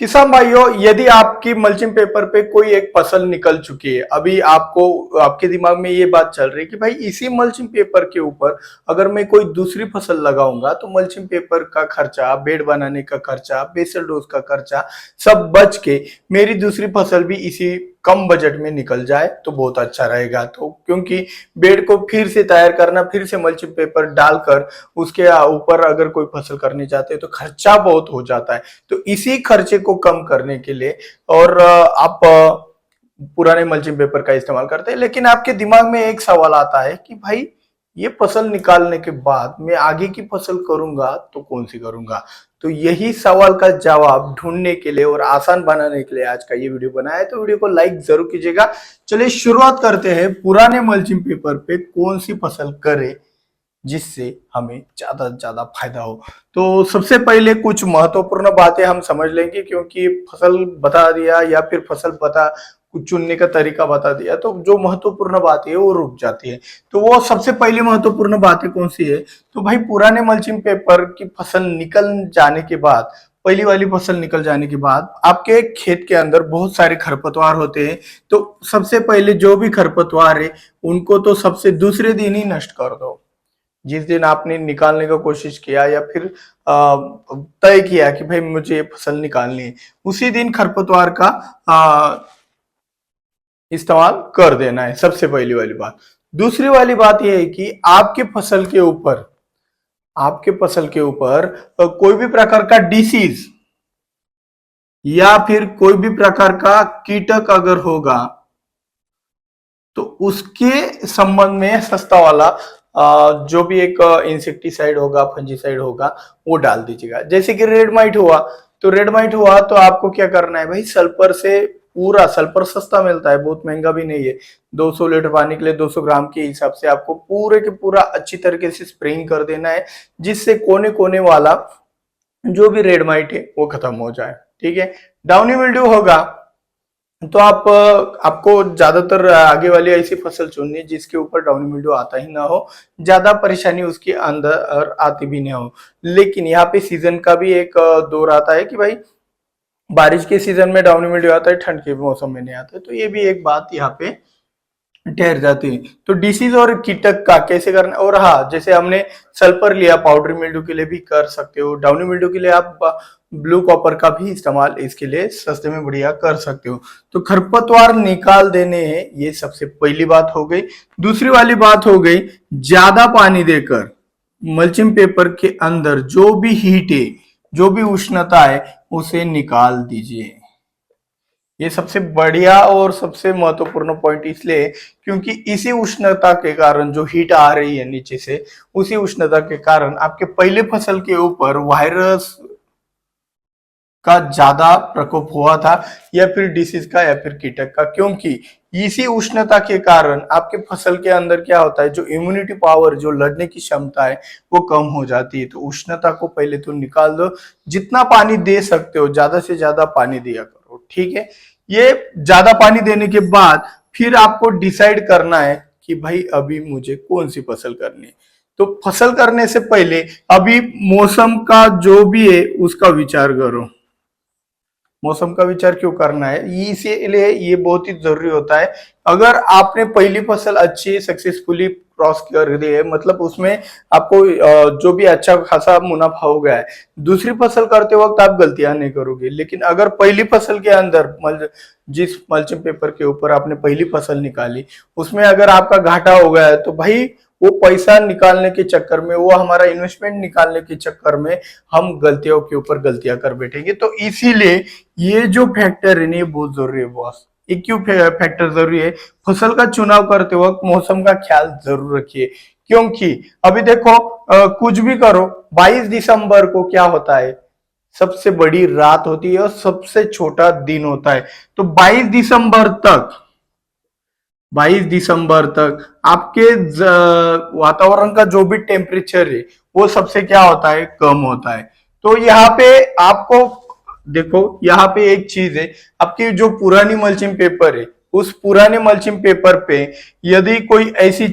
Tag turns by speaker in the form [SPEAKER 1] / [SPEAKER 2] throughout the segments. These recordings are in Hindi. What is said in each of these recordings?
[SPEAKER 1] किसान भाइयों, यदि आपकी मल्चिंग पेपर पे कोई एक फसल निकल चुकी है, अभी आपको आपके दिमाग में ये बात चल रही है कि भाई इसी मल्चिंग पेपर के ऊपर अगर मैं कोई दूसरी फसल लगाऊंगा तो मल्चिंग पेपर का खर्चा, बेड बनाने का खर्चा, बेसल डोज का खर्चा सब बच के मेरी दूसरी फसल भी इसी कम बजट में निकल जाए तो बहुत अच्छा रहेगा। तो क्योंकि बेड को फिर से तैयार करना, फिर से मल्चिंग पेपर डालकर उसके ऊपर अगर कोई फसल करनी चाहते हैं तो खर्चा बहुत हो जाता है। तो इसी खर्चे को कम करने के लिए और आप पुराने मल्चिंग पेपर का इस्तेमाल करते हैं, लेकिन आपके दिमाग में एक सवाल आता है कि भाई ये फसल निकालने के बाद मैं आगे की फसल करूंगा तो कौन सी करूंगा। तो यही सवाल का जवाब ढूंढने के लिए और आसान बनाने के लिए आज का ये वीडियो बनाया है। तो वीडियो को लाइक जरूर कीजिएगा। चलिए शुरुआत करते हैं, पुराने मल्चिंग पेपर पे कौन सी फसल करें जिससे हमें ज्यादा से ज्यादा फायदा हो। तो सबसे पहले कुछ महत्वपूर्ण बातें हम समझ लेंगे, क्योंकि फसल बता दिया या फिर फसल बता कुछ चुनने का तरीका बता दिया तो जो महत्वपूर्ण बात है वो रुक जाती है। तो वो सबसे पहली महत्वपूर्ण बातें कौन सी है, तो भाई पुराने मल्चिंग पेपर की फसल निकल जाने के बाद, पहली वाली फसल निकल जाने के बाद आपके खेत के अंदर बहुत सारे खरपतवार होते हैं। तो सबसे पहले जो भी खरपतवार है उनको तो सबसे दूसरे दिन ही नष्ट कर दो। जिस दिन आपने निकालने का कोशिश किया या फिर तय किया कि भाई मुझे ये फसल निकालनी है, उसी दिन खरपतवार का इस्तेमाल कर देना है, सबसे पहली वाली बात। दूसरी वाली बात यह है कि आपके फसल के ऊपर कोई भी प्रकार का डिसीज या फिर कोई भी प्रकार का कीटक अगर होगा तो उसके संबंध में सस्ता वाला जो भी एक इंसेक्टिसाइड होगा, फंजीसाइड होगा, वो डाल दीजिएगा। जैसे कि रेड माइट हुआ, तो आपको क्या करना है भाई, सल्फर से पूरा, सल्फर सस्ता मिलता है, बहुत महंगा भी नहीं है। 200 लीटर पानी के लिए 200 ग्राम के हिसाब से आपको पूरे के पूरा अच्छी तरीके से स्प्रेइंग कर देना है, जिससे कोने कोने वाला जो भी रेड माइट है वो खत्म हो जाए। ठीक है। डाउनी मिल्ड्यू होगा तो आपको ज्यादातर आगे वाली ऐसी फसल चुननी है जिसके ऊपर डाउनी मिल्ड्यू आता ही ना हो, ज्यादा परेशानी उसके अंदर आती भी नहीं हो। लेकिन यहाँ पे सीजन का भी एक दौर आता है कि भाई बारिश के सीजन में डाउनी मिल्ड्यू आता है, ठंड के मौसम में नहीं आता है। तो ये भी एक बात यहाँ पे ठहर जाती है। तो डिसीज और कीटक का कैसे करना, और हाँ, जैसे हमने सल्फर लिया, पाउडर मिल्ड्यू के लिए भी कर सकते हो, डाउनी मिल्ड्यू के लिए आप ब्लू कॉपर का भी इस्तेमाल इसके लिए सस्ते में बढ़िया कर सकते हो। तो खरपतवार निकाल देने हैं, ये सबसे पहली बात हो गई। दूसरी वाली बात हो गई, ज्यादा पानी देकर मल्चिंग पेपर के अंदर जो भी हीट है, जो भी उष्णता है, उसे निकाल दीजिए। ये सबसे बढ़िया और सबसे महत्वपूर्ण पॉइंट इसलिए क्योंकि इसी उष्णता के कारण, जो हीट आ रही है नीचे से, उसी उष्णता के कारण आपके पहले फसल के ऊपर वायरस का ज्यादा प्रकोप हुआ था, या फिर डिसीज का या फिर कीटक का। क्योंकि इसी उष्णता के कारण आपके फसल के अंदर क्या होता है, जो इम्यूनिटी पावर, जो लड़ने की क्षमता है, वो कम हो जाती है। तो उष्णता को पहले तो निकाल दो, जितना पानी दे सकते हो ज्यादा से ज्यादा पानी दिया करो। ठीक है। ये ज्यादा पानी देने के बाद फिर आपको डिसाइड करना है कि भाई अभी मुझे कौन सी फसल करनी है। तो फसल करने से पहले अभी मौसम का जो भी है उसका विचार करो। मौसम का विचार क्यों करना है, इसीलिए ये बहुत ही जरूरी होता है। अगर आपने पहली फसल अच्छी सक्सेसफुली क्रॉस कर दी है, मतलब उसमें आपको जो भी अच्छा खासा मुनाफा हो गया है, दूसरी फसल करते वक्त आप गलतियां नहीं करोगे। लेकिन अगर पहली फसल के अंदर जिस मल्चिंग पेपर के ऊपर आपने पहली फसल निकाली, उसमें अगर आपका घाटा हो गया है, तो भाई वो पैसा निकालने के चक्कर में, वो हमारा इन्वेस्टमेंट निकालने के चक्कर में हम गलतियों के ऊपर गलतियां कर बैठेंगे। तो इसीलिए ये जो फैक्टर है ना, बहुत जरूरी है बॉस। ये क्यों फैक्टर जरूरी है, फसल का चुनाव करते वक्त मौसम का ख्याल जरूर रखिए। क्योंकि अभी देखो, कुछ भी करो, 22 दिसंबर को क्या होता है, सबसे बड़ी रात होती है और सबसे छोटा दिन होता है। तो 22 दिसंबर तक आपके वातावरण का जो भी टेम्परेचर है वो सबसे क्या होता है, कम होता है। तो यहाँ पे आपको देखो, यहाँ पे एक चीज है, आपकी जो पुरानी मल्चिंग पेपर है, उस पुराने मल्चिंग पेपर पे यदि कोई ऐसी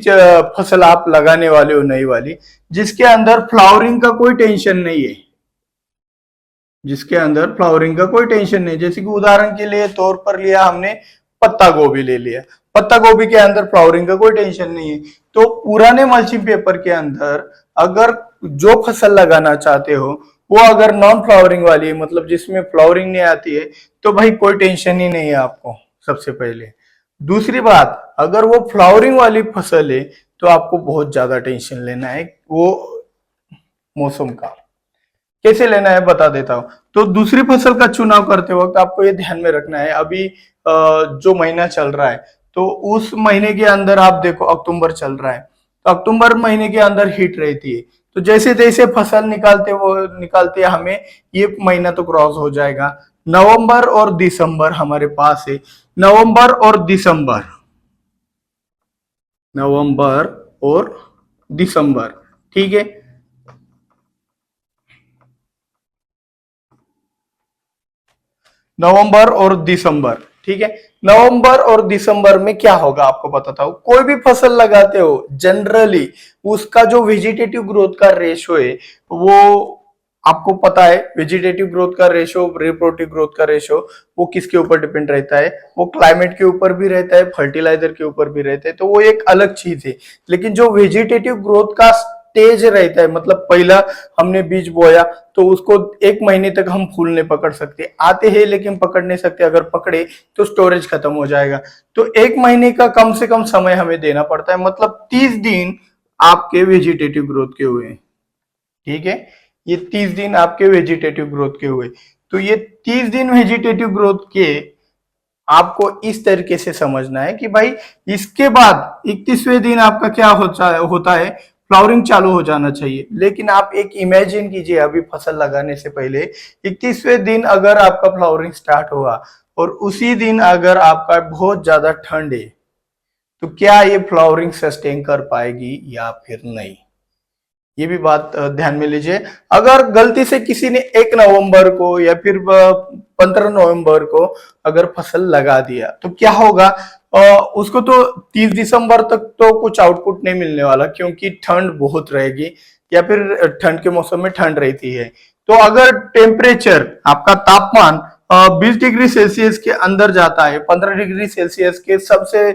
[SPEAKER 1] फसल आप लगाने वाले हो नई वाली, जिसके अंदर फ्लावरिंग का कोई टेंशन नहीं है, जिसके अंदर फ्लावरिंग का कोई टेंशन नहीं। जैसे कि उदाहरण के लिए तौर पर लिया हमने, पत्ता गोभी ले लिया। पत्ता गोभी के अंदर फ्लावरिंग का कोई टेंशन नहीं है। तो पुराने मल्चिंग पेपर के अंदर अगर जो फसल लगाना चाहते हो वो अगर नॉन फ्लावरिंग वाली है, मतलब जिसमें फ्लावरिंग नहीं आती है, तो भाई कोई टेंशन ही नहीं है आपको, सबसे पहले। दूसरी बात, अगर वो फ्लावरिंग वाली फसल है तो आपको बहुत ज्यादा टेंशन लेना है वो मौसम का। कैसे लेना है बता देता हूँ। तो दूसरी फसल का चुनाव करते वक्त आपको ये ध्यान में रखना है, अभी जो महीना चल रहा है तो उस महीने के अंदर आप देखो, अक्टूबर चल रहा है, तो अक्टूबर महीने के अंदर हीट रहती है। तो जैसे जैसे फसल निकालते हमें ये महीना तो क्रॉस हो जाएगा। नवंबर और दिसंबर हमारे पास है। नवंबर और दिसंबर, नवंबर और दिसंबर, ठीक है। नवंबर और दिसंबर, ठीक है। नवंबर और दिसंबर में क्या होगा आपको बताता हूं। कोई भी फसल लगाते हो जनरली उसका जो वेजिटेटिव ग्रोथ का रेशो है वो आपको पता है। वेजिटेटिव ग्रोथ का रेशो, रिप्रोडक्टिव ग्रोथ का रेशो, वो किसके ऊपर डिपेंड रहता है? वो क्लाइमेट के ऊपर भी रहता है, फर्टिलाइजर के ऊपर भी रहता है, तो वो एक अलग चीज है। लेकिन जो वेजिटेटिव ग्रोथ का तेज रहता है, मतलब पहला हमने बीज बोया तो उसको एक महीने तक हम फूल नहीं पकड़ सकते, आते हैं लेकिन पकड़ नहीं सकते, अगर पकड़े तो स्टोरेज खत्म हो जाएगा। तो एक महीने का कम से कम समय हमें देना पड़ता है, मतलब 30 दिन आपके वेजिटेटिव ग्रोथ के हुए, ठीक है। ये 30 दिन आपके वेजिटेटिव ग्रोथ के हुए। तो ये 30 दिन वेजिटेटिव ग्रोथ के आपको इस तरीके से समझना है कि भाई इसके बाद 31वें दिन आपका क्या होता है, फ्लावरिंग चालू हो जाना चाहिए। लेकिन आप एक इमेजिन कीजिए, अभी फसल लगाने से पहले 31वें दिन अगर आपका फ्लावरिंग स्टार्ट हुआ और उसी दिन अगर आपका बहुत ज्यादा ठंड है, तो क्या ये फ्लावरिंग सस्टेन कर पाएगी या फिर नहीं? ये भी बात ध्यान में लीजिए। अगर गलती से किसी ने 1 नवंबर को या फिर 15 नवंबर को अगर फसल लगा दिया तो क्या होगा? उसको तो 30 दिसंबर तक तो कुछ आउटपुट नहीं मिलने वाला, क्योंकि ठंड बहुत रहेगी या फिर ठंड के मौसम में ठंड रहती है। तो अगर टेम्परेचर आपका तापमान 20 डिग्री सेल्सियस के अंदर जाता है, 15 डिग्री सेल्सियस के सबसे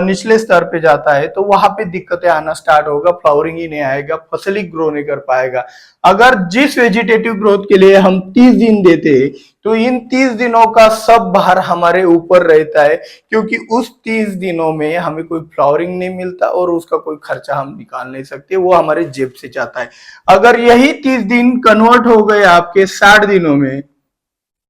[SPEAKER 1] निचले स्तर पे जाता है, तो वहां पे दिक्कतें आना स्टार्ट होगा, फ्लावरिंग ही नहीं आएगा, फसल ही ग्रो नहीं कर पाएगा। अगर जिस वेजिटेटिव ग्रोथ के लिए हम 30 दिन देते हैं तो इन 30 दिनों का सब भार हमारे ऊपर रहता है, क्योंकि उस 30 दिनों में हमें कोई फ्लावरिंग नहीं मिलता और उसका कोई खर्चा हम निकाल नहीं सकते, वो हमारे जेब से जाता है। अगर यही 30 दिन कन्वर्ट हो गए आपके 60 दिनों में,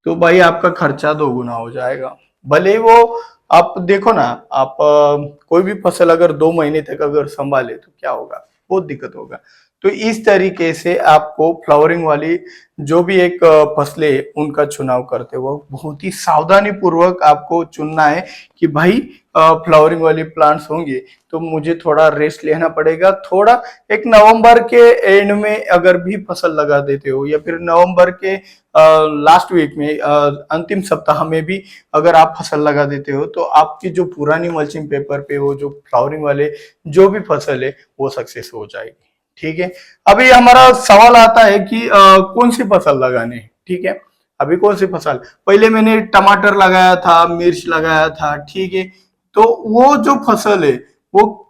[SPEAKER 1] तो भाई आपका खर्चा 2 गुना हो जाएगा। भले वो, आप देखो ना, आप कोई भी फसल अगर 2 महीने तक अगर संभाले तो क्या होगा, बहुत दिक्कत होगा। तो इस तरीके से आपको फ्लावरिंग वाली जो भी एक फसलें उनका चुनाव करते वक्त बहुत ही सावधानी पूर्वक आपको चुनना है कि भाई फ्लावरिंग वाली प्लांट्स होंगे तो मुझे थोड़ा रेस्ट लेना पड़ेगा, थोड़ा। एक नवंबर के एंड में अगर भी फसल लगा देते हो या फिर नवंबर के लास्ट वीक में, अंतिम सप्ताह में भी अगर आप फसल लगा देते हो तो आपकी जो पुरानी मल्चिंग पेपर पे वो जो फ्लावरिंग वाले जो भी फसल है वो सक्सेस हो जाएगी, ठीक है। अभी हमारा सवाल आता है कि कौन सी फसल लगानी है, ठीक है। अभी कौन सी फसल, पहले मैंने टमाटर लगाया था, मिर्च लगाया था, ठीक है। तो वो जो फसल है वो,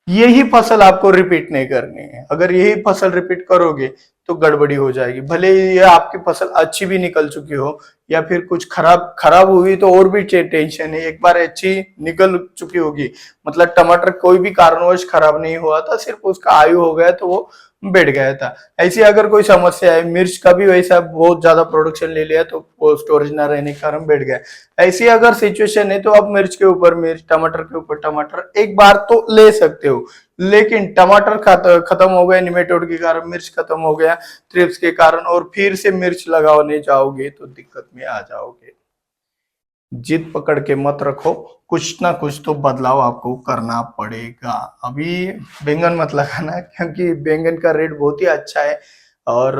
[SPEAKER 1] यही फसल आपको रिपीट नहीं करनी है। अगर यही फसल रिपीट करोगे तो गड़बड़ी हो जाएगी। भले ये आपकी फसल अच्छी भी निकल चुकी हो या फिर कुछ खराब खराब हुई तो और भी टेंशन है। एक बार अच्छी निकल चुकी होगी, मतलब टमाटर कोई भी कारणवश खराब नहीं हुआ था, सिर्फ उसका आयु हो गया तो वो बैठ गया था। ऐसी अगर कोई समस्या है, मिर्च का भी वैसा बहुत ज्यादा प्रोडक्शन ले लिया तो वो स्टोरेज ना रहने के कारण बैठ गया। ऐसी अगर सिचुएशन है तो आप मिर्च के ऊपर मिर्च, टमाटर के ऊपर टमाटर एक बार तो ले सकते हो। लेकिन टमाटर खत्म हो गए निमेटोड के कारण, मिर्च खत्म हो गया थ्रिप्स के कारण, और फिर से मिर्च लगाने जाओगे तो दिक्कत में आ जाओगे। जिद पकड़ के मत रखो, कुछ ना कुछ तो बदलाव आपको करना पड़ेगा। अभी बैंगन मत लगाना, क्योंकि बैंगन का रेट बहुत ही अच्छा है और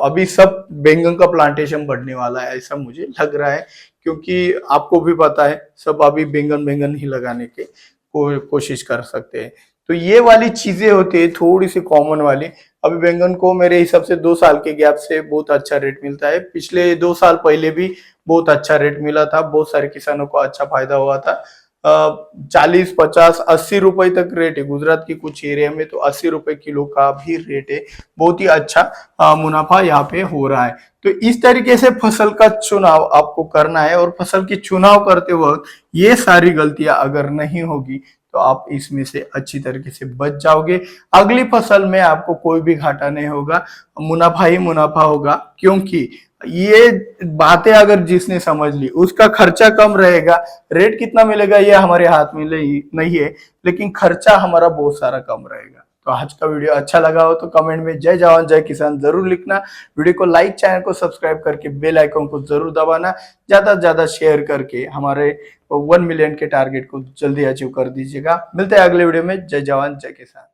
[SPEAKER 1] अभी सब बैंगन का प्लांटेशन बढ़ने वाला है ऐसा मुझे लग रहा है, क्योंकि आपको भी पता है सब अभी बैंगन बैंगन ही लगाने के कोशिश कर सकते हैं। तो ये वाली चीजें होती है थोड़ी सी कॉमन वाली। अभी बैंगन को मेरे हिसाब से 2 साल के गैप से बहुत अच्छा रेट मिलता है। पिछले 2 साल पहले भी बहुत अच्छा रेट मिला था, बहुत सारे किसानों को अच्छा फायदा हुआ था। 40, 50, 80 रुपए तक रेट है। गुजरात की कुछ एरिया में तो 80 रुपए किलो का भी रेट है। बहुत ही अच्छा मुनाफा यहाँ पे हो रहा है। तो इस तरीके से फसल का चुनाव आपको करना है, और फसल की चुनाव करते वक्त ये सारी गलतियां अगर नहीं होगी तो आप इसमें से अच्छी तरीके से बच जाओगे। अगली फसल में आपको कोई भी घाटा नहीं होगा, मुनाफा ही मुनाफा होगा। क्योंकि ये बातें अगर जिसने समझ ली, उसका खर्चा कम रहेगा। रेट कितना मिलेगा ये हमारे हाथ में नहीं है, लेकिन खर्चा हमारा बहुत सारा कम रहेगा। तो आज का वीडियो अच्छा लगा हो तो कमेंट में जय जवान जय किसान जरूर लिखना। वीडियो को लाइक, चैनल को सब्सक्राइब करके बेल आइकन को जरूर दबाना। ज्यादा से ज्यादा शेयर करके हमारे 1 मिलियन के टारगेट को जल्दी अचीव कर दीजिएगा। मिलते हैं अगले वीडियो में। जय जवान जय किसान।